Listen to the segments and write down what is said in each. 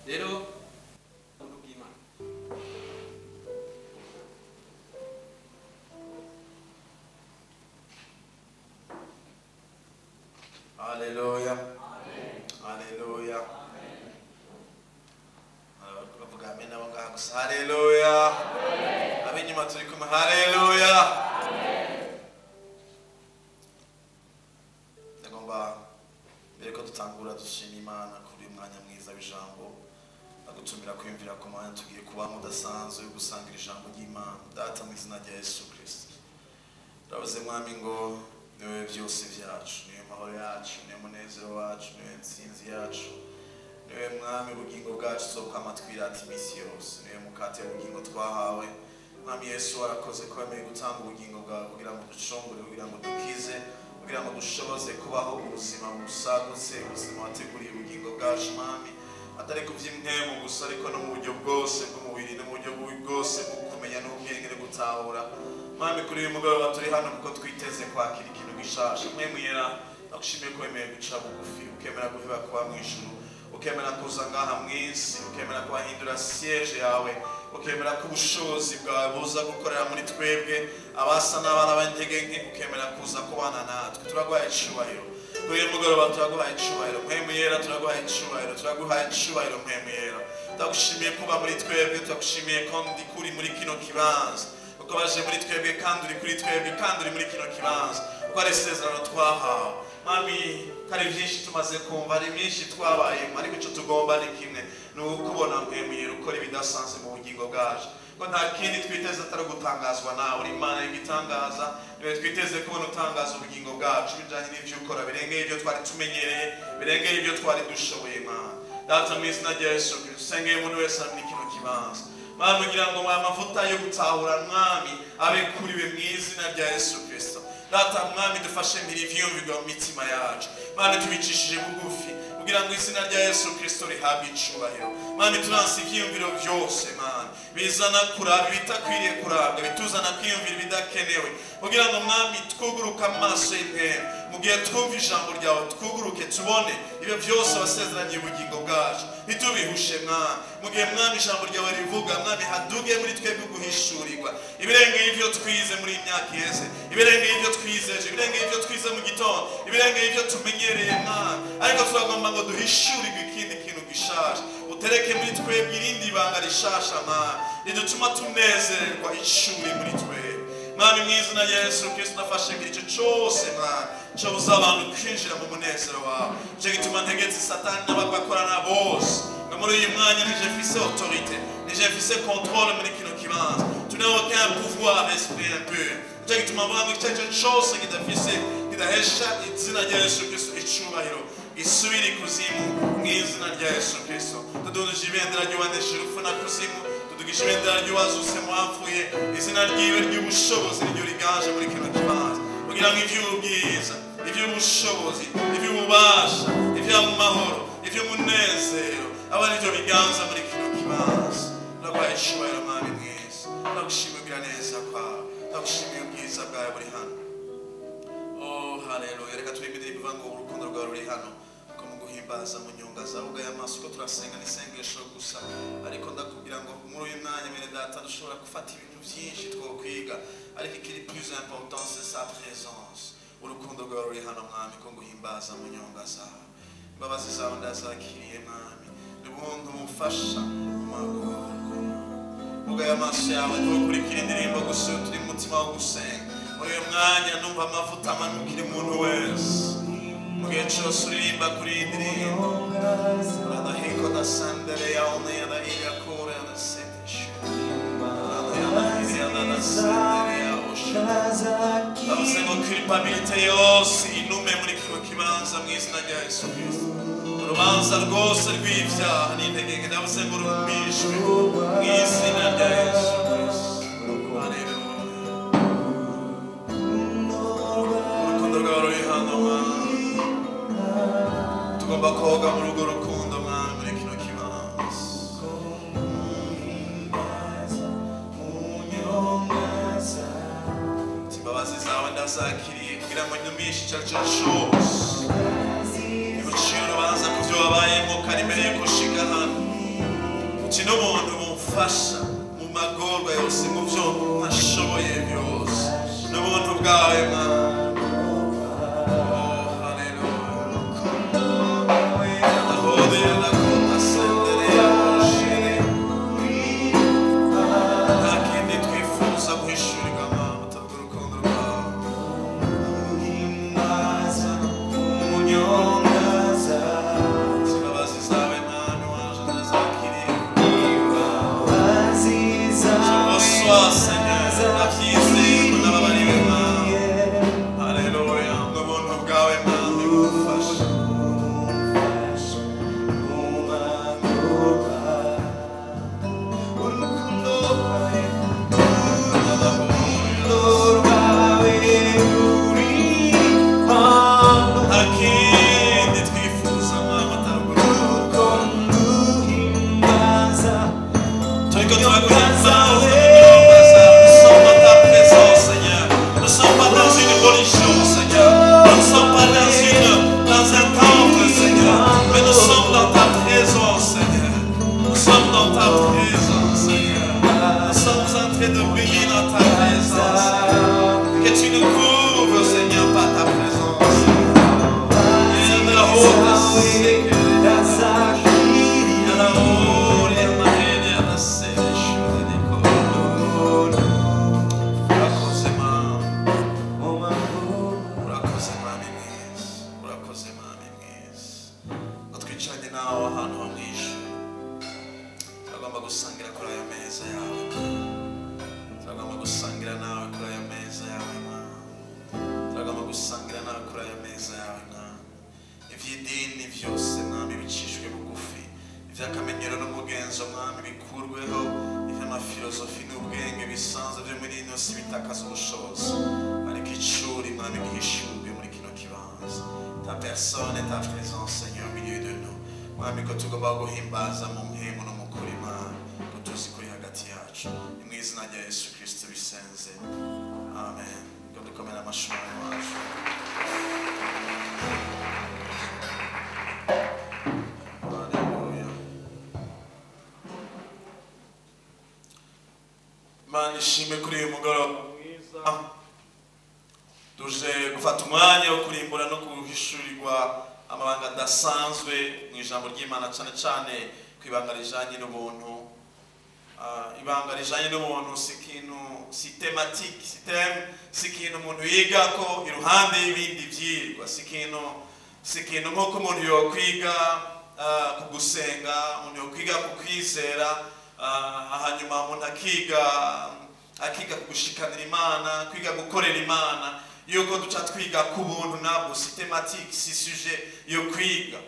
rero ubuntu bw'Imana. Haleluya. Haleluya. Bavuga amen abo ngaha gusa. Haleluya. Abinyuma turi kumwe. Haleluya. Ndagomba mbere ko dutangura dushima Imana kuri uyu mwanya mwiza w'ijambo, agutumira kwiyumvira ku mwanya tugiye kuba mudasanzwe yo gusangira ijambo ry'Imana. Data mu izina rya Yesu Kristo, turavuze mwami ngo niwe byose byacu, niwe mahoro yacu, niwe munezero wacu, niwe nsinzi yacu, niwe mwami ubugingo bwacu tuzokwama twirata iminsi yose, niwe mukate w'ubugingo twahawe. Mwami Yesu warakoze ko wemeye gutanga ubugingo bwawe kugira ngo ducungure, kugira ngo dukize, kugira ngo dushoboze kubaho ubuzima busagutse, ubuzima wateguriye ubugingo bwacu mwami, atari ku by'impemu gusa ariko no mu buryo bwose bw'umubiri, no mu buryo bwose bwo kumenya n'ubwenge no gutahura. Mwami kuri uyu mugoroba turi hano kuko twiteze kwakira ikintu gishasha. Mwemu yera nagushimiye ko wemeye guca bugufi, ukemera guheba kuba mu ijuru, ukemera kuza ngaha mu isi, ukemera kuhahindura siege yawe, ukemera ko ubushobozi bwawe buza gukorera muri twebwe abasa n'abana b'intege nke, ukemera kuza kubana natwe. Turaguhaye icyubahiro kuri uyu mugoroba, turaguhaye icyubahiro mwemu yera, turaguhaye icyubahiro, turaguhaye icyubahiro mwemu yera. Turagushimiye kuba muri twebwe, turagushimiye ko ndi kuri muri kino kibanza, uko baje muri twebwe kandi uri kuri twebwe kandi uri muri kino kibanza, uko ari isezerano twahawe. Mami hari byinshi tumaze kumva, hari byinshi twabayemo, ariko icyo tugomba ni kimwe, ni ukubona mwemu yera ukora ibidasanzwe mu bugingo bwacu, ko nta kindi twiteze atari gutangazwa nawe. Uri Imana y'igitangaza, niwe twiteze kubona utangaza ubugingo bwacu bijyanye n'ibyo ukora, birengeye ibyo twari tumenyereye, birengeye ibyo twari dushoboye. Mana Data mu izina rya Yesu Kristo, usengeye umuntu wese ari muri kino kibanza Mana, kugira ngo amavuta yo gutahura mwami abe kuri we mu izina rya Yesu Kristo. Data mwami dufashe mbere ivyumvigwa mu mitima yacu, Mana tubicishije bugufi kugira ngo izina rya Yesu Kristo rihabwe icubahiro. Mana turanse ivyumviro byose Mana bizana kuraba bitakwiriye kurabwa, bituzana kwiyumvira ibidakenewe, kugira ngo mwami twuguruka amaso y'impera mu gihe twumva ijambo ryawe, twuguruke tubone ibyo byose wasezeranye ubugingo bwacu, ntitubihushe Mana. Mu gihe mwami ijambo ryawe rivuga mwami haduge muri twebwe guhishurirwa ibirengeye ibyo twize muri imyaka iheze, ibirengeye ibyo twizeje, ibirengeye ibyo twize mu gitondo, ibirengeye ibyo tumenyereye Mana, ariko turagomba ngo duhishurirwe ikindi kintu gishasha, utereke muri twebwe irindi banga rishasha Mana ridutuma tunezerwa ishuri muri twebwe. Mwami mu izina rya Yesu Kristo nafashe igice cyose Mana cyo buza abantu kwinjira mu munezero wawe, cyo gituma ntegetse Satani n'abakorana bose ngo muri uyu mwanya nije mfise autorité, nije mfise contrôle muri kino kibanza, tu n'as aucun pouvoir esprit impur, cyo gituma mwami icyo cyose kidahesha izina rya Yesu Kristo icubahiro isubire ikuzimu mu izina rya Yesu Kristo. Tuduje ibendera ry'uwanesha urupfu na kuzimu, tudugisha ibendera ry'uwazutse mu bapfuye, izina ryiwe ry'ubushobozi ryo riganje muri kino kibanza, kugira ngo iby'ubwiza, iby'ubushobozi, iby'ububasha, iby'amahoro, iby'umunezero aba ari byo biganza muri kino kibanza. Ndaguhaye icubahiro Mwami mwiza, ndagushimira kugira neza kwawe, ndagushimira ubwiza bwawe buri hano. Oh haleluya. Reka turimo bivuga ngo urukundo rwawe ruri hano ko mu guhimbaza mu nyonga zawe ubwaye amaso ko turasenga n'isengesho gusa, ariko ndakubwira ngo muri uyu mwanya bene data dushobora gufata ibintu byinshi twokwiga, ariko ikiri plus important c'est sa présence. Urukundo rwawe ruri hano Mwami ko guhimbaza mu nyonga zawe, imbabazi zawe ndazakiriye Mwami, n'ubundi umufasha magorwa ubwaye amaso yawe ntukurikira indirimbo gusa, turi mu mutima wo gusenga. Muri uyu mwanya numva amavuta amanukira umuntu wese, mu gihe cyose uririmba kuri iyi ndirimbo radahiko dasandere yaone yadahira kore yadaseteshe yadahira yadasandere yaoshe. Ndavuze ngo culpabilité yose inume muri kino kibanza mu izina rya Yesu Kristo. Urubanza rwose rw'ibyaha n'intege nke ndavuze ngo rumishwe mu izina rya Yesu Kristo. Tugomba koga muri urwo rukundo Mwami muri kino kibanza. Imbabazi zawe ndazakiriye kugira ngo nyumishe icyo ari cyo cyose, ibiciro urubanza ku byo wabayemo kari mbere yuko ushika hano. Mais nous sommes dans ta présence, Seigneur. Nous sommes dans ta présence, Seigneur. Nous sommes en train de briller dans ta présence, Seigneur. Que tu nous couvres, Seigneur, par ta présence. Il y a la haute sécurité. Akamenyero n'umugenzo mwami bikurweho ivy'amafilosofi n'ubwenge bisanzwe vyo muri ino si bitakaza ubushobozi ariko icuri mwami gihishurwe muri kino kibanza ta personne et ta présence Seigneur au milieu de nous mwami ko tugomba guhimbaza mu mpemu no mu kuri mwami ko tuzi kuri hagati yacu ni mu izina rya Yesu Kristo bisenze amen ko dukomera amashuri wacu. Imana ishimwe kuri uyu mugoroba mwiza tuje gufata umwanya wo kurimbura no guhishurirwa amabanga adasanzwe mu ijambo ry'Imana cyane cyane ku ibanga rijanye n'ubuntu. Ibanga rijanye n'ubuntu si thématique si ikintu umuntu yiga ko iruhande y'ibindi vyigwa si ikintu nk'uko umuntu yokwiga ku gusenga umuntu yokwiga ku kwizera hanyuma umuntu akiga gushikanira Imana kwiga gukorera Imana yuko duca twiga ku buntu nabwo si thématique si sujet yo kwiga.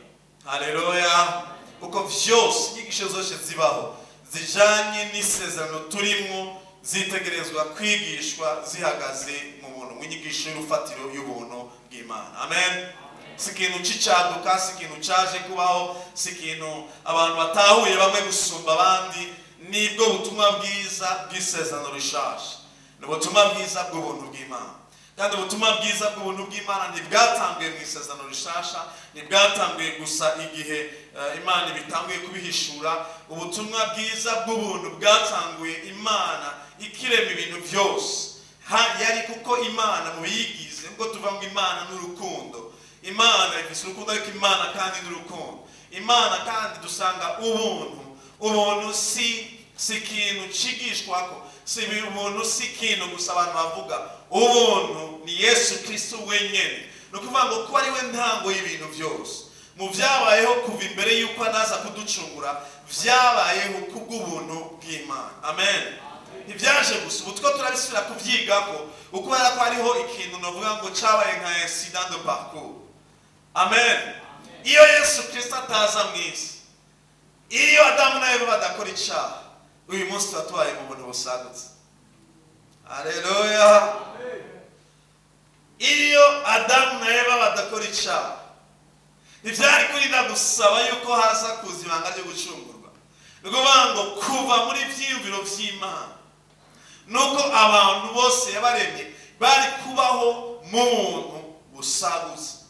Haleluya. Kuko vyose inyigisho zose zibaho zijanye n'isezerano turimo zitegerezwa kwigishwa zihagaze mu buntu mu nyigisho y'urufatiro y'ubuntu bw'Imana. Amen. Si ikintu c'icaduka si ikintu caje kubaho si ikintu abantu batahuye bamwe gusumba abandi. Nibwo butumwa bwiza bw'isezerano rishasha ni ubutumwa bwiza bw'ubuntu bw'Imana kandi ubutumwa bwiza bw'ubuntu bw'Imana ntibwatanguye mu isezerano rishasha ntibwatanguye gusa igihe Imana ibitanguye kubihishura. Ubutumwa bwiza bw'ubuntu bwatanguye Imana ikirema ibintu byose yari kuko Imana mu biyigize ngo tuva ngo Imana n'urukundo. Imana ifise urukundo ariko Imana kandi n'urukundo. Imana kandi dusanga ubuntu si ikintu cigishwako si ubuntu si ikintu gusa abantu bavuga. Ubuntu ni Yesu Kristo wenyene no kuvuga ngo ko ari we ntango y'ibintu byose mu byabayeho kuva imbere yuko anaza kuducungura vyabayeho kubw'ubuntu bw'Imana. Amen. Ntibyaje gusa ubu two turabisubira kuvyigako ukubera ko hariho ikintu novuga ngo cabaye nka incident de parcours. Amen. Iyo Yesu Kristo ataza mw'isi iyo Adamu na Eva badakora icyaha uyu munsi twatubaye mu buntu busagutse. Haleluya. Iyo Adamu na Eva badakora icyaha ntibyari kurinda gusaba yuko haza kuza ibanga ryo gucungurwa. Ni ukuvuga ngo kuva muri vyiyumviro vy'Imana nuko abantu bose yabaremye bari kubaho mu buntu busagutse.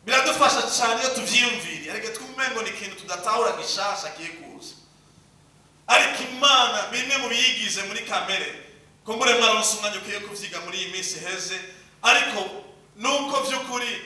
Biradufasha cyane iyo tuvyiyumviriye ariko twumengo ni ikintu tudatahura gishasha kikuza ariko Imana bimwe mu biyigize muri kamere kumbure mwaronse umwanya ukiye kuvyiga muri iyi minsi heze ariko nuko vy'ukuri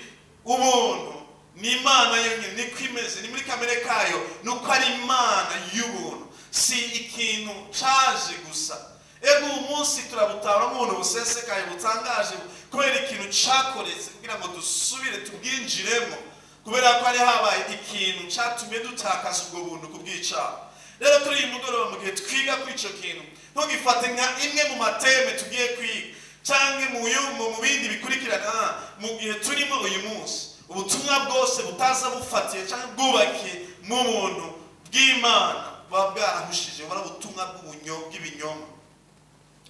ubuntu ni Imana yonyine ni kwimeze ni muri kamere kayo nuko ari Imana y'ubuntu si ikintu caje gusa. Ego umunsi turabutara umuntu busesekaye butangaje kubera ikintu cakoretse kugira ngo dusubire tubwinjiremo kubera ko ari habaye ikintu catumye dutakaza ubwo buntu kubwicaho. Rero turi mugoroba mu gihe twiga kuri ico kintu ntugifate nka imwe mu mateme tugiye kwiga canke mu bindi bikurikirana mu gihe turimo uyu munsi ubutumwa bwose butaza bufatiye canke bwubakiye mu buntu bw'Imana buba bwarahushije bura butumwa bw'ibinyoma.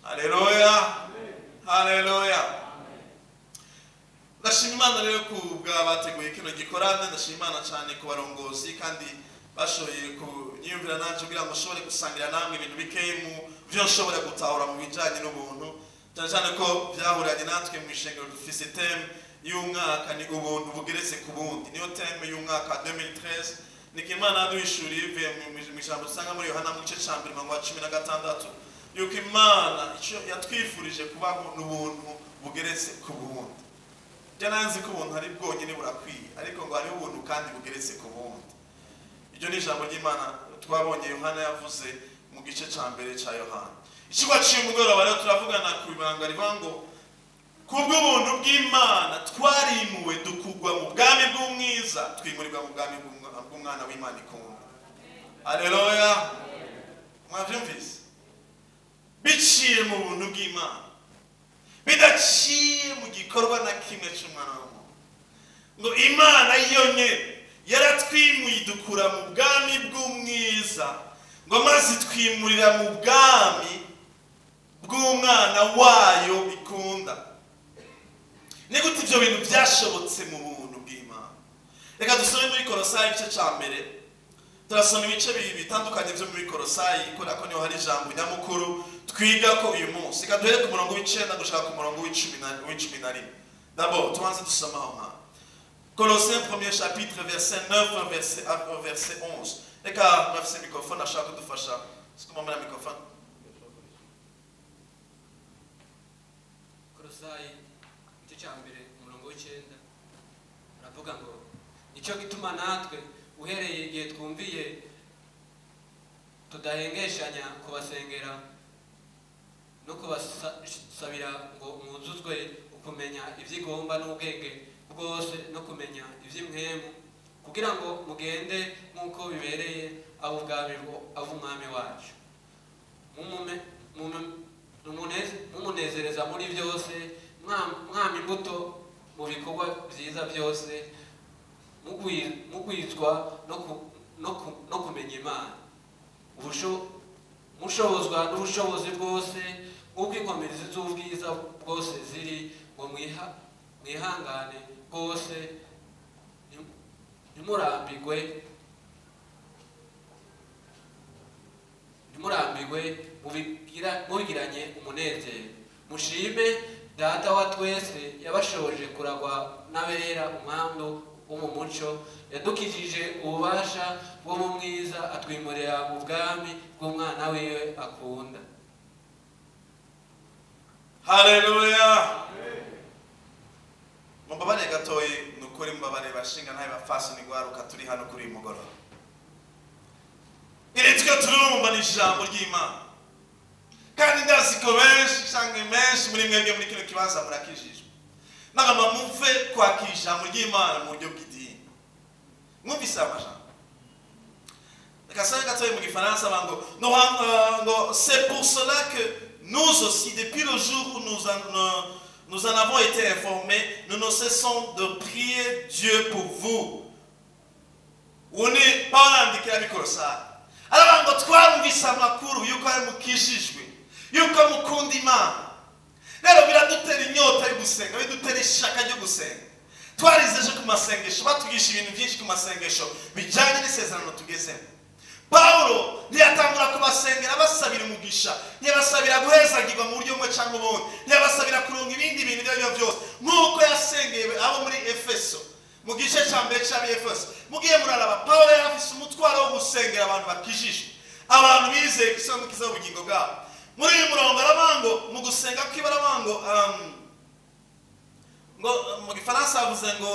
Haleluya. Haleluya. Ndashima Imana rero kubwa bateguye kino gikorane. Ndashima Imana cyane ku barongozi kandi bashoboye kunyumvira nanje kugira ngo shobore gusangira namwe ibintu bikeye mu byo nshobora gutahura mu bijanye n'ubuntu cyane cyane ko byahuranye natwe mu ishengero dufise theme y'umwaka ni ubuntu bugeretse ku bundi. Niyo teme y'umwaka 2013 niko Imana yaduhishuriye ivuye mu ijambo dusanga muri Yohana mu gice cya 16 yuko Imana icyo yatwifurije kubaho n'ubuntu bugeretse ku bundi. Byananze ko ubuntu ari bwonyine burakwiye, ariko ngo hari ubuntu kandi bugeretse ku bundi. Iryo ni ijambo ry'Imana twabonye Yohana yavuze mu gice cya mbere cya Yohana. Ikigwa cy'umugoroba rero turavugana ku ibanga rivuga ngo kubw'ubuntu bw'Imana twarimuwe dukugwa mu bwami bw'umwiza twimurirwa mu bwami bw'umwana w'Imana ikunda. Haleluya. Mwavyumvise? Biciye mu buntu bw'Imana, bidaciye mu gikorwa na kimwe cy'umwana w'umuntu. Ngo Imana yonyine yaratwimuye dukura mu bwami bw'umwiza, ngo maze twimurira mu bwami bw'umwana wayo ikunda. Ni gute ibyo bintu byashobotse mu buntu bw'Imana? Reka dusome muri Kolosayi igice cya mbere. Turasoma ibice bitandukanye byo muri Kolosayi kubera ko niho hari ijambo nyamukuru twiga ko uyu munsi. Reka duhere ku murongo w'9 gushaka ku murongo w'11. D'abord tubanze dusoma aho. Colossiens premier chapitre verset 9 verset 11. Reka mwafise microphone ashaka kudufasha. Sikuma muri microphone. Kolosayi igice cya mbere umurongo w'9 uravuga ngo nicyo gituma natwe uhereye igihe twumviye tudahengeshanya kubasengera no kubasabira ngo mwuzuzwe ukumenya ivy'igomba n'ubwenge bwose no kumenya ivy'imwemu kugira ngo mugende nk'uko bibereye ab'umwami wacu mumunezereza muri byose mwami imbuto mu bikorwa byiza byose mugwizwa no kumenya Imana mushobozwa n'ubushobozi bwose nk'uko inkomezi z'ubwiza bwose ziri ngo mwihangane bwose ntimurambigwe mubigiranye umunezero. Mushime Data wa twese yabashoboje kuragwa n'abera umwandu wo mu muco, yadukijije ububasha bwo mu mwiza atwimurira mu bwami bw'umwana wiwe akunda. Haleluya. Mubabare gatoye nukuri mubabare bashinga ntaye bafasha nigwaruka turi hano kuri mugoroba. Iritwe turumva ni ijambo ry'Imana. Kandi ndaziko benshi cyangwa menshi muri mwebwe muri kino kibanza murakijijwe. Nagama muve kwakira ijambo ry'Imana mu buryo bw'idini. Mwumvise amajambo. Reka gatoye mu Gifaransa bango no c'est pour cela que nous aussi depuis le jour où nous en avons été informés, nous ne cessons de prier Dieu pour vous. On est pas en déclaré comme ça. Alors ngo twumvise amakuru yuko ari mukijijwe, yuko mukunda Imana. Rero biradutera inyota yo gusenga, bidutera ishaka ryo gusenga. Twarizeje ku masengesho, batugisha ibintu byinshi ku masengesho bijyanye n'isezerano tugezemo. Paulo ntiyatangura kubasengera basabira umugisha, ntiyabasabira guhezagirwa mu buryo bumwe cyangwa ubundi, ntiyabasabira kuronka ibindi bintu ibyo byose nk'uko yasengeye abo muri Efeso mu gice cya mbere cy'Efeso. Mugiye muraraba Paulo yafise umutwaro wo gusengera abantu bakijijwe, abantu bizeye igisonga cy'ubugingo bwabo. Muri uyu murongo arabango mu gusenga kw'ibarabango ngo mu Gifaransa avuze ngo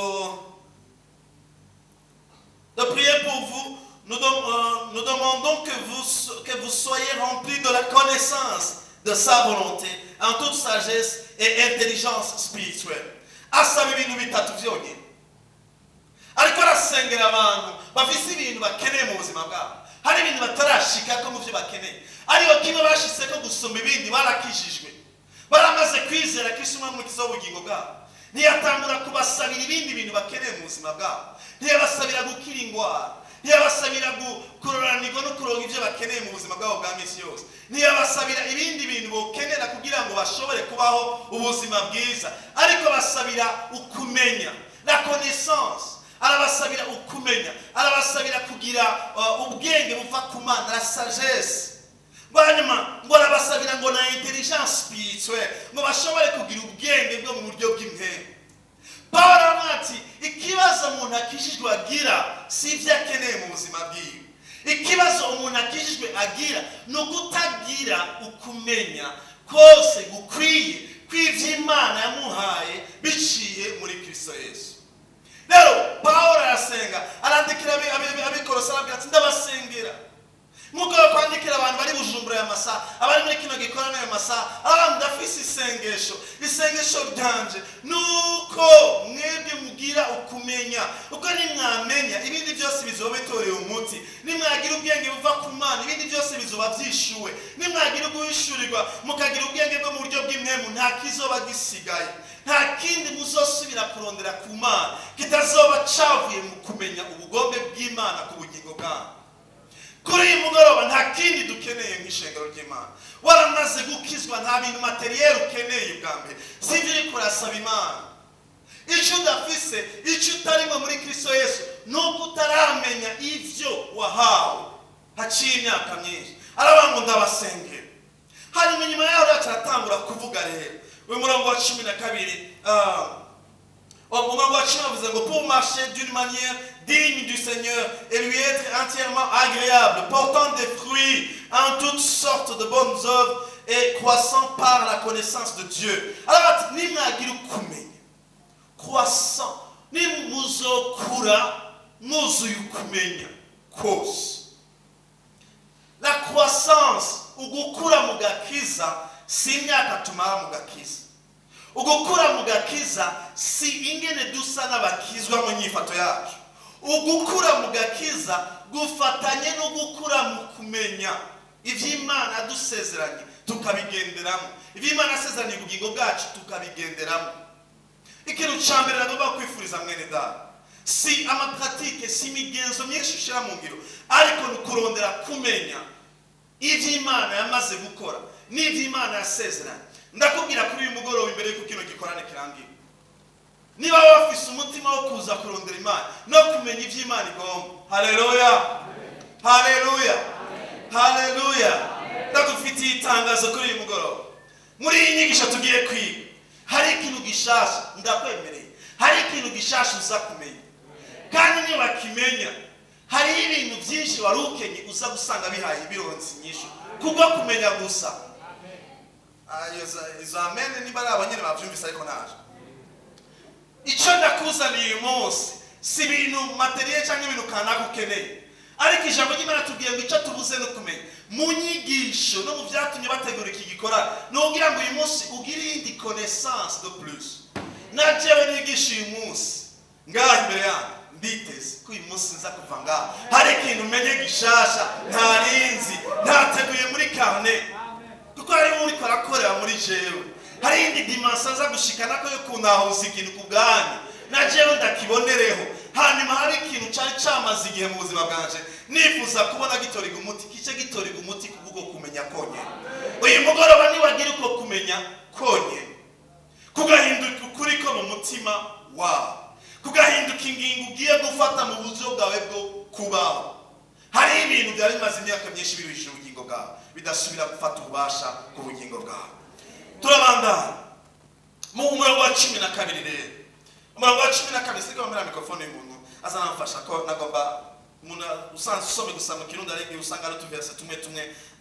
de prier pour vous. Nous demandons que vous soyez remplis de la connaissance de sa volonté en toute sagesse et intelligence spirituelle. Asaba ibintu bitatu byonyine. Ariko arasengera abantu bafise ibintu bakeneye mu buzima bwabo. Hari ibintu batarashika ko mu byo bakeneye. Ariyo kimwe bashitse ko gusoma ibindi barakijijwe. Baramaze kwizera Kristo mu kizo ubugingo bwabo. Ntiyatangura kubasabira ibindi bintu bakeneye mu buzima bwabo. Ntiyabasabira gukira ingwara. Ntiyabasabira kuroranirwa no kuronka ibyo bakeneye mu buzima bwabo bwa misi yose. Ntiyabasabira ibindi bintu bokenera kugira ngo bashobore kubaho ubuzima bwiza, ariko basabira ukumenya, la connaissance. Arabasabira ukumenya, arabasabira kugira ubwenge buva ku Mana, la sagesse. Banyuma ngo arabasabira ngo na intelligence spirituelle, ngo bashobore kugira ubwenge bwo mu buryo bw'imwemu. Pawulo aravuga ati ikibazo umuntu akijijwe agira si ibyo akeneye mu buzima bwiwe. Ikibazo umuntu akijijwe agira ni ukutagira ukumenya kose gukwiye kw'ivy'Imana yamuhaye biciye muri Kristo Yesu. Rero Pawulo arasenga, arandikira abikorosa arabwira ati ndabasengera nk'uko kwandikira abantu bari Bujumbura ya masa, abari muri kino gikorana ya masa, abantu ndafise isengesho ryanje nuko mwebwe mugira ukumenya, uko nimwamenya ibindi byose bizoba bitorewe umuti, nimwagira ubwenge buva ku Mana ibindi byose bizoba byishuwe, nimwagira guhishurirwa mukagira ubwenge bwo mu buryo bw'imwemu nta kizoba gisigaye, nta kindi muzosubira kurondera ku Mana kitazoba cavuye mu kumenya ubugombe bw'Imana ku bugingo bwanyu. Kuri iyi mugoroba nta kindi dukeneye nk'ishengero ry'Imana. Waramaze gukizwa, nta bintu materiel ukeneye bwa mbere, sivyo uri kurasaba Imana. Icyo udafise, icyo utarimo muri Kristo Yesu nuko utaramenya ivyo wahawe haciye imyaka myinshi. Arabango ndabasengera. Hanyuma nyuma yaho aratangura kuvuga rero we murongo wa 12 pour marcher d'une manière digne du Seigneur et lui être entièrement agréable, portant des fruits en toutes sortes de bonnes œuvres et croissant par la connaissance de Dieu. Alors, ni mwagira ukumenya, croissant, ni muzokura, muzuye ukumenya kose. La croissance, ugukura mu gakiza, si imyaka tumara mu gakiza. Ugukura mu gakiza si ingene dusa n'abakizwa mu nyifato yacu. Ugukura mu gakiza gufatanye no gukura mu kumenya ivy'Imana dusezeranye tukabigenderamo, ivy'Imana asezeranye ubugingo bwacu tukabigenderamo. Ikintu cyambere nagomba kwifuriza mwene data si amapratike, si imigenzo myinshi ushira mu ngiro, ariko nukurondera kumenya ivy'Imana yamaze gukora n'ivy'Imana yasezeranye. Ndakubwira kuri uyu mugoroba imbere y'uko kino gikorane kirangira, niba wafise umutima wo kuza kurondera Imana no kumenya ivy'Imana igomba, haleluya, haleluya, haleluya, ndagufitiye itangazo kuri uyu mugoroba. Muri iyi nyigisho tugiye kwiga hari ikintu gishasha, ndakwemereye hari ikintu gishasha uza kumenya, kandi niba kimenya hari ibintu byinshi wari ukenye uza gusanga bihaye ibironsi nyinshi kubwo kumenya gusa. Izo amene niba ari abanyene bavyumvise ariko naje icyo ndakuzaniye uyu munsi si ibintu materiel cyangwa ibintu kanaka ukeneye, ariko ijambo ry'Imana tubwiye ngo icyo tubuze no kumenya mu nyigisho no mu byatumye bategura iki gikorana nugira ngo uyu munsi ugire indi connaissance de plus. Najewe nigisha uyu munsi ngaha imbere yanyu nditeze ko uyu munsi nza kuva ngaha hari ikintu umenye gishasha ntarinzi ntateguye muri carnet, kuko hari muri kwarakorera muri jewe hari indi dimension za gushikana ko yo kunahuza ikintu kubwanyu na jewe ndakibonereho. Hanyuma hari ikintu cyari cyamaze igihe mu buzima bwanje nifuza kubona gitoriga umuti, kice gitoriga umuti kubwo kumenya konye. Uyu mugoroba niwagira uko kumenya konye kugahinduka ukuri ko mu mutima wawe, kugahinduka ingingo ugiye gufata mu buryo bwawe bwo kubaho. Hari ibintu byari bimaze imyaka myinshi biruhije ubugingo bwawe bidasubira gufata ububasha ku bugingo bwawe. Turabandana mu murongo wa 12 rero, umurongo wa 12 siko mbera mikrofone y'umuntu azanamfasha ko nagomba umuntu usanzwe usome gusa mu Kirundi ariko usanga ari tuverse tumwe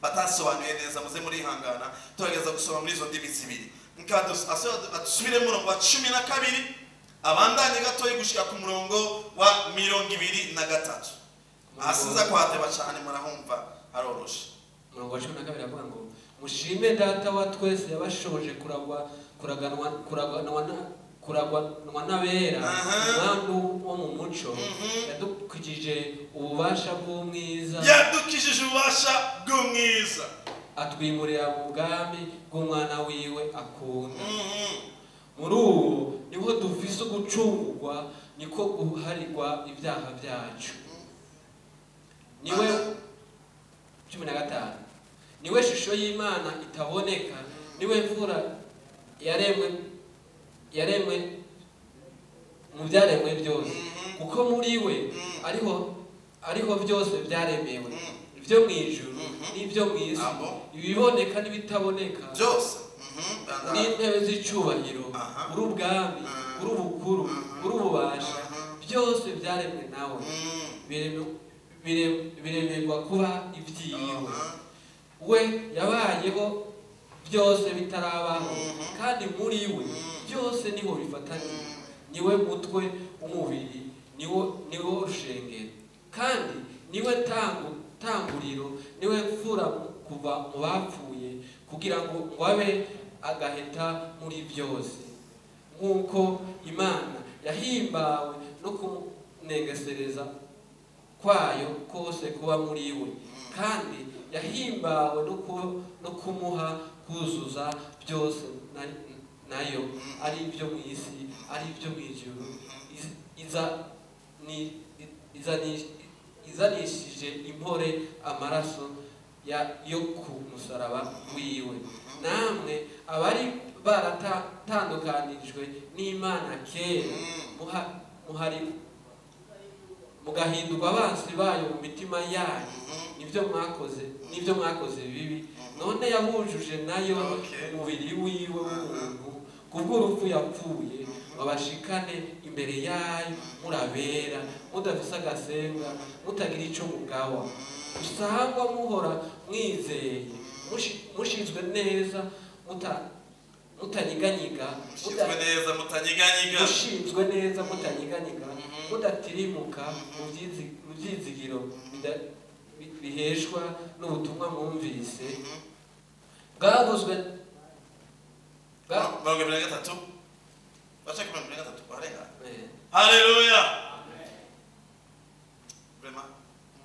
batasobanuye neza, muze muri ihangana turageza gusoma muri izo ndimi zibiri. Nkado asubire mu murongo wa 12 abandanye gato yigushika ku murongo wa 23. Asiza kwateba cyane murahumva aroroshe. Umurongo wa 12 avuga ngo mushime data wa twese yabashoboje kuraganwa n'abera umwandu wo mu muco, yadukijije ububasha bw'umwiza, atwimurira mu bwami bw'umwana wiwe akunda. Muri uwo niho dufise gucungurwa, niko guharirwa ibyaha byacu. Niwe 15 niwe shusho y'Imana itaboneka, niwe mvura yaremwe mu byaremwe byose, kuko muri we ariho byose byaremewe, ibyo mu ijuru n'ibyo mu isi, ibiboneka n'ibitaboneka byose, n'intebe z'icubahiro, urubwami, urubukuru urububasha byose byaremwe nawe biremerwa kuba ibyiwe we yabayeho byose bitarabaho kandi muri we byose niho bifataniye niwe mutwe umubiri niwo rushengero kandi niwe tanguriro niwe mfura kuva mu bapfuye kugira ngo abe agaheta muri byose nk'uko Imana yahimbawe no kunegesereza kwayo kose kuba muri we kandi yahimbawe no kumuha kuzuza byose nayo ari ibyo mu isi ari ibyo mu ijuru izanishije impore amaraso yo ku musaraba wiwe namwe abari baratandukanijwe n'Imana kera mugahindurwa abansi bayo mu mitima yanyu nibyo mwakoze bibi none yabujuje nayo umubiri wiwe w'umuntu kubw'urupfu yapfuye babashikane imbere yayo murabera mudafise agasenga mutagira ico mugawa usangwa muhora mwizeye mushizwe neza mutanyiganyiga mudatirimuka mu byizigiro biheshwa n'ubutumwa mwumvise bwavuzwe Haleluya. Vraiment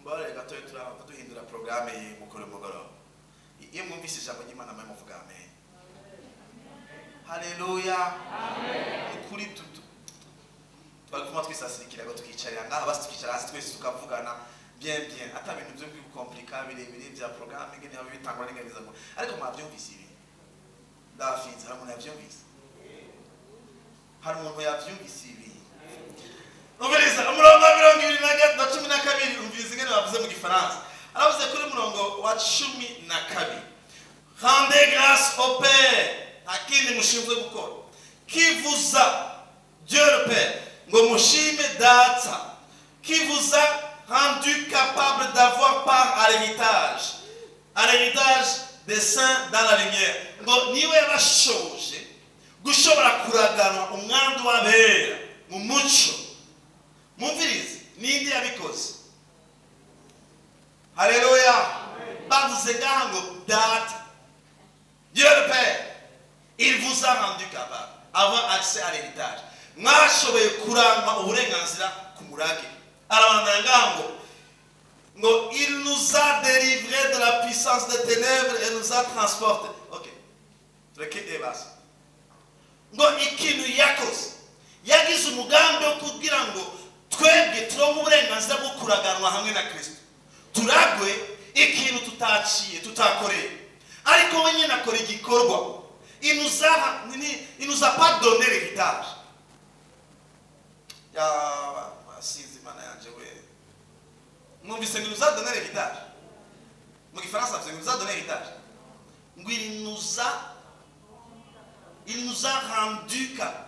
mbare gato duhindura programme y'umukuru mugoroba iyo mwumvise ijambo ry'Imana mwe muvuga amen. Haleluya. Ukuri tutu twaguma twisasirikira ngo tukicarira ngaha basi tukicara hasi twese tukavugana bien ata bintu byo kwicomplica birebire bya programme ngene bitangwa n'inganiza ngo ariko mwabyumvise ibi ndafize hamwe yavyumvise hari umuntu yavyumvise ibi Umviriza umurongo wa 2012 umviriza ingene bavuze mu Gifaransa aravuze kuri murongo wa 12 Rendez grâce au Père akindi mushinzwe gukora kivuza Dieu le Père ngo mushime data kivuza rendu capable d'avoir part à l'héritage des saints dans la lumière ngo niwe bashoje gushobora kuraganwa umwandu w'abera mu muco mumvirize nindi yabikoze Haleluya bavuze ngo data Dieu le Père il vous a rendu capable avoir accès à l'héritage mwashoboye kurangwa uburenganzira ku murage arabandanya ngo il nous a délivrés de la puissance des ténèbres et nous a transportés OK rekete basi ngo ikintu yakoze yagize umugambi wo kugira ngo twebwe turonke uburenganzira bwo kuraganwa hamwe na Kristo turagwe ikintu tutakoreye ariko we nyine akora igikorwa il nous a pas donné l'héritage ya asizi mana yanje we mwumvise ngo nous a donné l'héritage mu Gifaransa c'est nous a donné l'héritage ngo il nous a rendu capable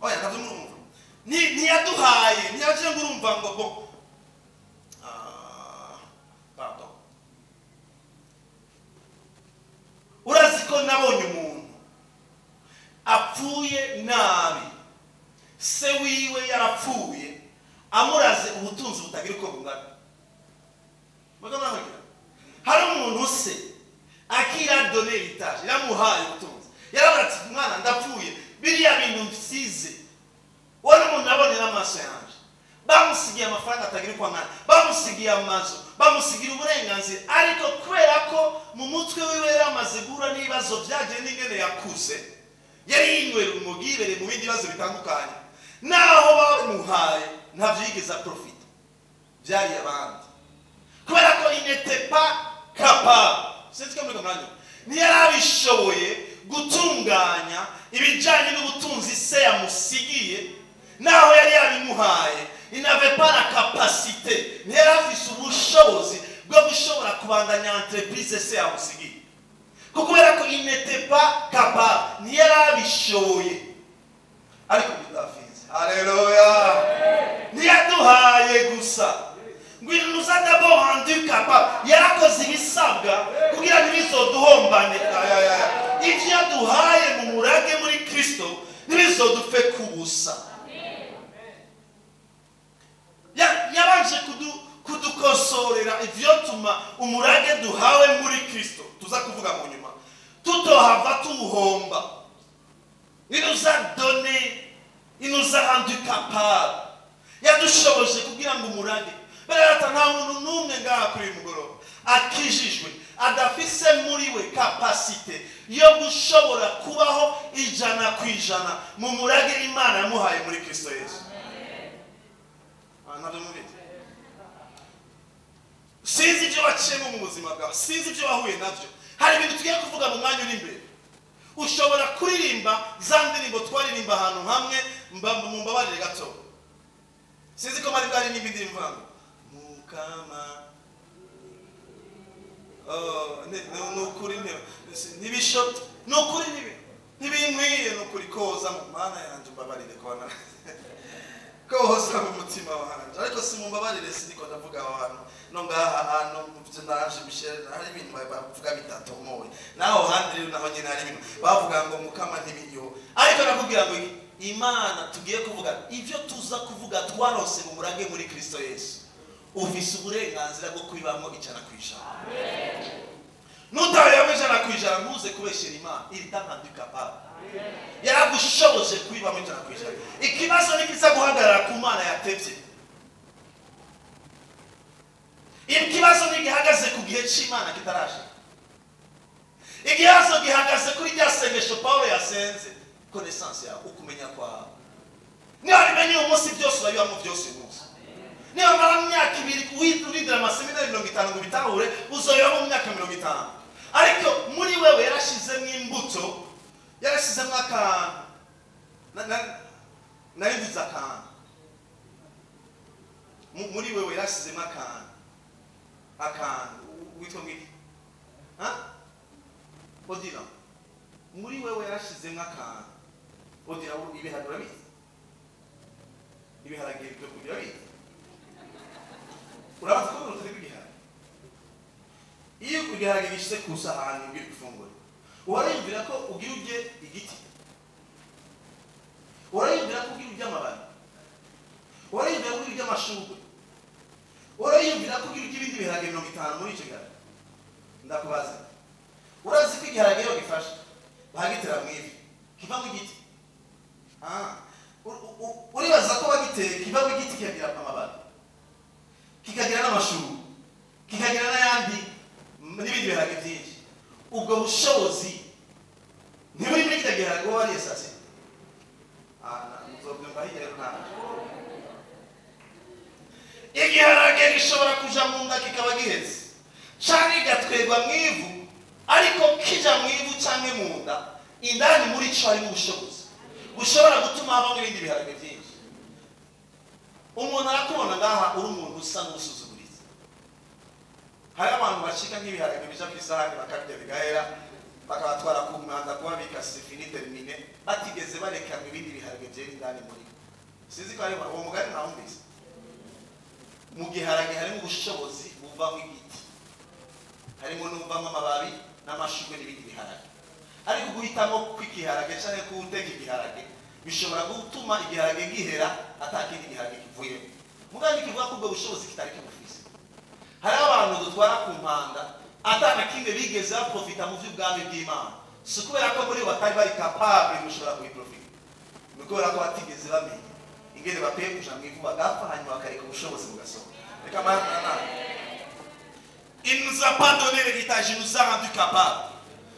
oya ndavumva ni yaduhaye ni yaje ngurumva ngo bo pardon urazi ko nabonye umuntu apfuye nabi se wiwe yarapfuye amuraze ubutunzi butagira uko bungana hari umuntu se akira donner l'héritage yamuhaye ubutunzi yarabatse umwana ndapfuye biriya bintu mfisize wari umuntu abonera amaso yanje bamusigiye amafaranga atagira uko angana bamusigiye amazu bamusigira uburenganzira ariko kubera ko mu mutwe wiwe yaramaze guhura n'ibibazo byagiye n'ingene yakuze yari yinywera umugibere mu bindi bibazo bitandukanye naho bamuhaye ntabyo yigeze profita byari abandi kubera ko il n'était pas capable c'est comme le mwanyo ntiyarabishoboye gutunganya ibijanye n'ubutunzi se yamusigiye naho yari yabimuhaye il n'avait pas la capacité ntiyarafise ubushobozi bwo gushobora kubandanya entreprise se yamusigiye kubera ko il n'était pas capable ntiyarabishoboye ariko bidafinze. Haleluya. Ntiyaduhaye gusa ngo il nous a d'abord rendu capable, yarakoze ibisabwa kugira ntibizoduhombane. Ivyo yaduhaye mu murage muri Kristo ntibizodupfe kubusa. Yabanje kudukosorera ivyotuma umurage duhawe muri Kristo, tuza kuvuga mu nyuma, tutohava tuwuhomba. Il nous a donné, il nous a rendu capable, yadushoboje kugira ngo umurage berata nta muntu n'umwe ngaha kuri mugoroba akijijwe adafise muri we kapasite yo gushobora kubaho 100% mu murage Imana yamuhaye muri Kristo Yesu. Sinzi ibyo waciyemo mu buzima bwawe, sinzi ibyo wahuye nabyo. Hari ibintu tugiye kuvuga mu mwanya uri imbere. Ushobora kuririmba za ndirimbo twaririmba ahantu hamwe, mumbabarire gato. Sinzi ko mari bwari n'ibindi ndirimbo ngo Mukama nukuri ntibishobye, nukuri ntibinkwiye, nukuri koza mu mana yanjye mbabarire kona koza mu mutima wanjye, ariko si mumbabarire siniko ndavuga abantu no ngaha hano muvyo naje Michel, hari ibintu bavuga bitatomowe naho handi rero naho nyine hari ibintu bavuga ngo Mukama ntibinyo, ariko nakubwira ngo Imana tugiye kuvuga ivyo tuza kuvuga twarose mu murage muri Kristo Yesu, ufise uburenganzira bwo kubibamo 100%. Nutayawe 100% ntuze kubeshera Imana, il t'a rendu capable. Yaragushoboje kubibamo 100%. Ikibazo nikiza guhagarara ku Mana yatevye. Ikibazo nigihagaze ku gihe c'Imana kitarashe. Ikibazo gihagaze kuri rya sengesho Paulo yasenze, connaissance ya ukumenya kwa. Ni arimenye umunsi byose urabibamo byose umunsi. Niba mara myaka 2 urindira amaseminari 50 ngo bitahure uzoyaba mu myaka 50. Ariko muri wewe yarashizemo imbuto, yarashizemo akantu narimbuza akantu muri wewe yarashizemo akantu witwa ngiki odira muri wewe yarashizemo akantu odira ibiharage bizi ibiharage byo kugira bizi urabaza ko urutse ibiharage iyo ibiharage bishize ku sahani ugiye gufungura urayumvira ko ugira uje igiti, urayumvira ko ugira uje amababi, urayumvira ko ugira uje amashurwe, urayumvira ko ugira uje ibindi biharage 50 muri icyo giharage. Ndakubaza, urazi ko igiharage iyo gifashe bagitera mu ivi kiva mu giti? Uribaza ko bagiteye kiva mu giti kikagira amababi, kikagira n'amashurwe, kikagira n'ayandi n'ibindi biharage byinshi. Ubwo bushobozi ntiburi muri kitagira giharage wo wari esase. Muzobyumva hirya rero nta igiharage gishobora kuja mu nda kikaba giheze canke gatwegwa mu ivu, ariko kija mu ivu canke mu nda indani muri cyo hari ubushobozi bushobora gutuma habamo ibindi biharage byinshi. Umuntu arakubona ngaha uri umuntu usa n'usuzuguritse. Hari abantu bashika nk'ibiharage bija ku isahani bakabya bigahera bakabatwara ku mwanda kubabika sifini termine batigeze bareka ibindi biharage byeri indani muri. Sinzi ko ari uwo mugari nawumvise. Mu giharage harimo ubushobozi buva mu igiti, harimo n'ubuvamo amababi n'amashurwe n'ibindi biharage. Ariko guhitamo kw'igiharage cyane kuwutega igiharage bishobora gutuma igiharage gihera atakindi giharage kivuye. Mugandi kivuga ko ubwo bushobozi kitari kibufise. Hari abantu dutwara ku mpanda atana kinde bigeze baprofita mu by'ubwami bw'Imana, si kubera ko muri batari bari capable gushobora kubiprofita, ni kubera ko batigeze bamenye ingene bakwiye kuja mu ivu bagapfa hanyuma bakareka ubushobozi bugasohoka. Reka mana il nous a pas donné l'héritage, il nous a rendu capable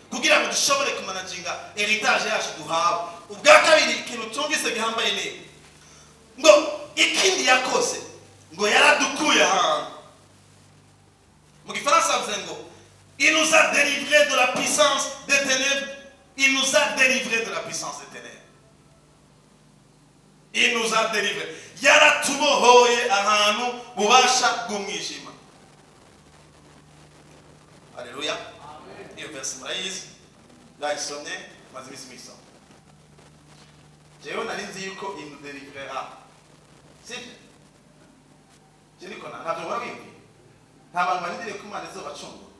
kugira ngo dushobore kumanaginga heritage yacu duhawe. Ubwa kabiri ikintu tumvise gihambaye ne ngo ikindi yakoze ngo yaradukuye ahantu. Mu gifaransa bavuze ngo il nous a délivré de la puissance des ténèbres, il nous a délivré de la puissance des ténèbres. Il nous a délivré, yaratubohoye ahantu bubasha bw'umwijima. Alléluia. Iyo verse murayizi ndayisomye maze imisi misoma. jewe nari nzi yuko il nous délivrera sibyo je niko ntabyo wabibwiye nta bantu barindiriye ko Imana izobacungura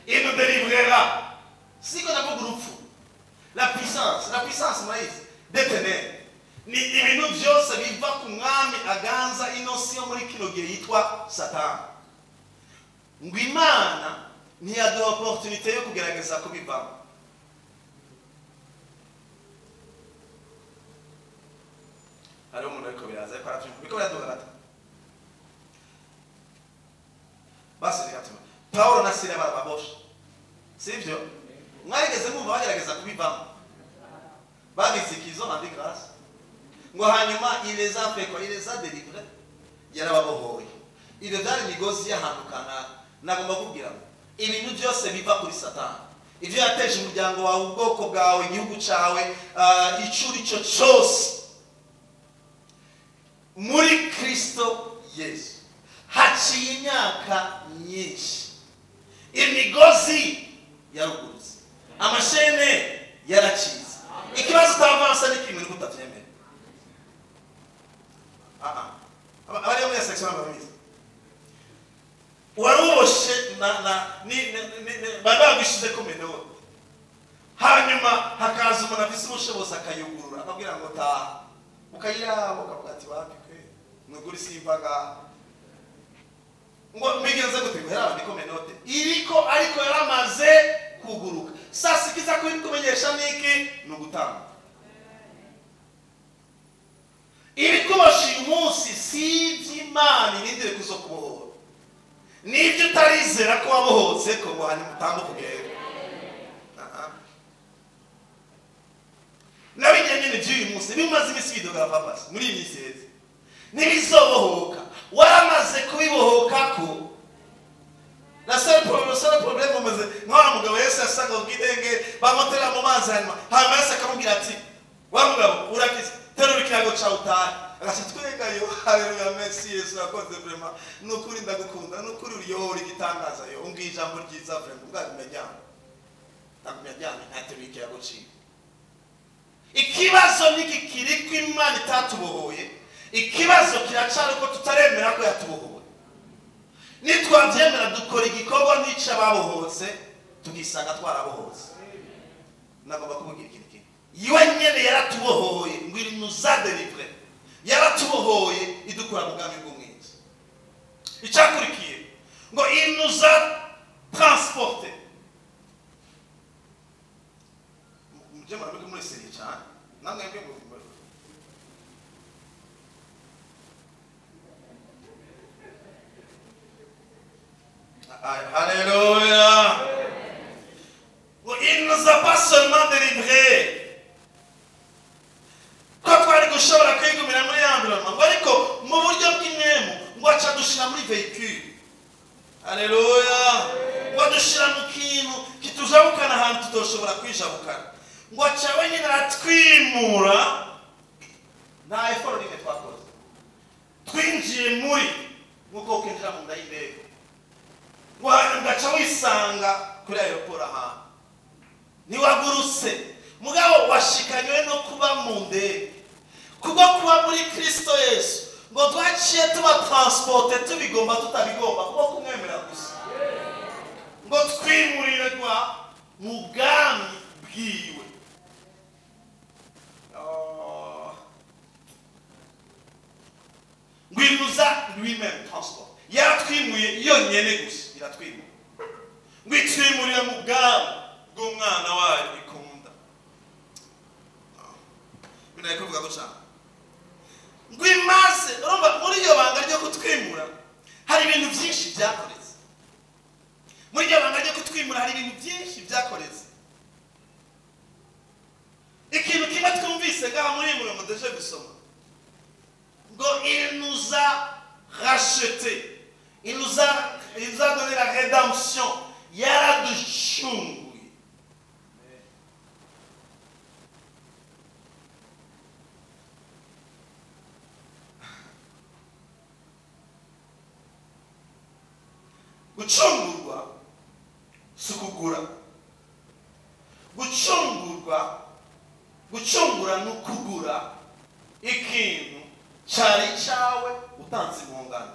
il nous délivrera siko ndavuga urupfu la puissance murayizi détenir ni ibintu byose biva ku mwami aganza inosi yo muri kino gihe yitwa Satani ngo Imana ntiyaduha opportunité yo kugerageza kubivamo hariho umuntu ariko biraza ariko aratumva biko biradugarata basi rikatuma Paulo na Sila barababosha sivyo mwarigeze mwumva bagerageza kubivamo bagize ikizo na grâce ngo hanyuma il les a fait quoi, il les a délivrés yarababohoye ibyo byari imigozi y'ahantu kanaka nagomba kubwira ibintu byose biva kuri Satani ibyo yateje umuryango wawe ubwoko bwawe igihugu cyawe icuri cyo cyose muri Kristo Yesu haciye imyaka myinshi imigozi yarugurutse amashene yaracize ikibazo utavansa n'ikintu uri kutabyemera abari muri section y'abamizi waruboshe bagabishize ko meno hanyuma hakaza umuntu afise ubushobozi akayugurura akabwira ngo taha ukayirabo ukavuga ati wapikwe nuguri simvaga ngo mbigenze gute guhera ndiko menote iriko ariko yaramaze kuguruka sasa kiza kumenyesha niki nugutanga ibikoshi umunsi si by'Imana nindire kuzo kubohora nibyo utarizera ko wabohotse ko ngo hanyuma utandukugere nabinyene by'uyu munsi bimaze imisi bidogara papasi muri iyi minsi heza nibizobohoka waramaze kubibohoka ko la seule problème umaze nk'aho mugabo Yesu yasaga ubwidenge bamotera mu mazi hanyuma Yesu akamubwira ati wa mugabo urakize terura ikirago cyawe utahe agasitwegayo haleluya merci Yesu yakoze vraiment nukuri ndagukunda nukuri uriyora igitangaza yo umbwiye ijambo ryiza vraiment ubwabimejyana ndagumyajyana ntaterura ikirago cyiwe ikibazo niki kiri ko Imana itatubohoye ikibazo kiracari ko tutaremera ko yatubohoye nitwabyemera dukora igikorwa n'icyo babohotse tugisanga twarabohotse nagomba kumubwira ikintu kimwe yiwe nyene yaratubohoye ngo il nous a délivrés yaratubohoye idukura mu bwami bw'umwiza icyakurikiye ngo il nous a transportés mujye murabiga muri seri cyane namwe mbego alléluia il nous a pas seulement délivrés ko twari gushobora kwigumira muri environnement ariko mu buryo bw'imwemu ngo aca dushira muri véhicule alléluia ngo dushira mu kintu kitujabukana ahantu tutoshobora kwijabukana ngo aca wenyine aratwimura nta effort n'imwe twakoze twinjiye muri nk'uko ukinjira mu nda y'indege ngo hanyuma ugaca wisanga kuri aeroport ahantu ntiwagurutse mugabo washikanywe no kuba mu ndege kubwo kuba muri Kristo Yesu ngo twaciye tuba transporte tubigomba tutabigomba kuko kumwemera gusa ngo twimurirwa mu bwami bwiwe ngo il nous a lui-même transport yaratwimuye yonyene gusa iratwimura ngo itwimurire mu bwami bw'umwana wayo ikunda binaye kuvuga ko cyane ngo imaze urumva muri iyo banga ryo kutwimura hari ibintu byinshi byakoretse muri iyo banga ryo kutwimura hari ibintu byinshi byakoretse ikintu kimwe twumvise ngaha muri iyi murongo deje gusoma ngo il nous a racheté il nous a donné la rédemption yaraducunguye gucungurwa si ukugura gucungurwa gucungura no kugura ikintu cyari cyawe utanze impongano